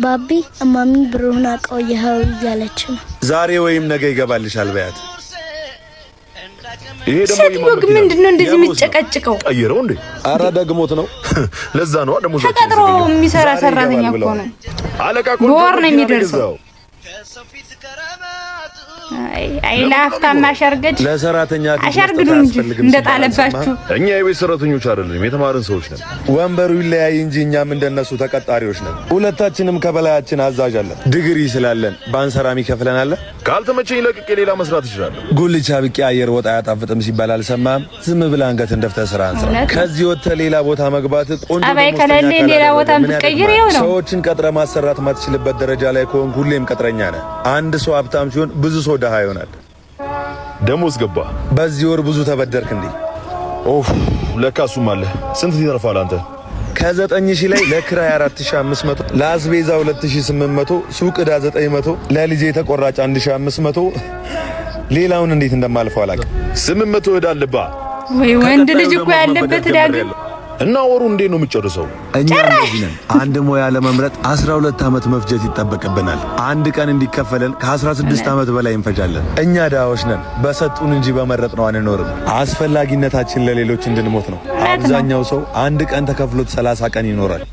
ባቢ እማሚ ብሩህን አቆየኸው እያለች ነው። ዛሬ ወይም ነገ ይገባልሻል በያት። ይሄ ደግሞ ምንድነው እንደዚህ የሚጨቀጭቀው? ቀይረው እንዴ? አራ ደግሞት ነው። ለዛ ነው ደሞ ተቀጥሮ የሚሰራ ሰራተኛ እኮ ነው። አለቃ በወር ነው የሚደርሰው። አይ ላፍታማ አሸርገድ ለሰራተኛ አሸርግዱ እንጂ እንደጣለባችሁ። እኛ የቤት ሰራተኞች አይደለም የተማርን ሰዎች ነን። ወንበሩ ይለያይ እንጂ እኛም እንደነሱ ተቀጣሪዎች ነን። ሁለታችንም ከበላያችን አዛዥ አለን። ዲግሪ ስላለን ባንሰራም ይከፍለናል። ካልተመቸኝ ለቅቄ ሌላ መስራት ይችላል። ጉልቻ ብቄ አየር ወጣ ያጣፍጥም ሲባል አልሰማም። ዝም ብለህ አንገትህን ደፍተህ ስራ አንሳ። ከዚህ ወጥተህ ሌላ ቦታ መግባት ቆንጆ ነው። አባይ ከሌለ ሌላ ቦታ ምትቀይር ይኸው ነው። ሰዎችን ቀጥረ ማሰራት ማትችልበት ደረጃ ላይ ከሆንክ ሁሌም ቀጥረኛ ነህ። አንድ ሰው ሀብታም ሲሆን ብዙ ሰው ደሃ ይሆናል። ደሞዝ ገባ። በዚህ ወር ብዙ ተበደርክ እንዴ? ኦፍ ለካሱም አለ። ስንት ይተርፋል አንተ? ከ9000 ላይ ለክራይ 4500፣ ለአስቤዛ 2800፣ ሱቅ ዕዳ 900፣ ለልጄ ተቆራጭ 1500። ሌላውን እንዴት እንደማልፈው አላውቅም። 800 ዕዳ አለብህ ወይ ወንድ ልጅ እኮ ያለበት ዕዳ ግን እና ወሩ እንዴት ነው የሚጨርሰው? እኛ ነን አንድ ሞያ ለመምረጥ 12 ዓመት መፍጀት ይጠበቅብናል። አንድ ቀን እንዲከፈለን ከ16 ዓመት በላይ እንፈጃለን። እኛ ዳዎች ነን። በሰጡን እንጂ በመረጥነው አንኖርም። አስፈላጊነታችን ለሌሎች እንድንሞት ነው። አብዛኛው ሰው አንድ ቀን ተከፍሎት 30 ቀን ይኖራል።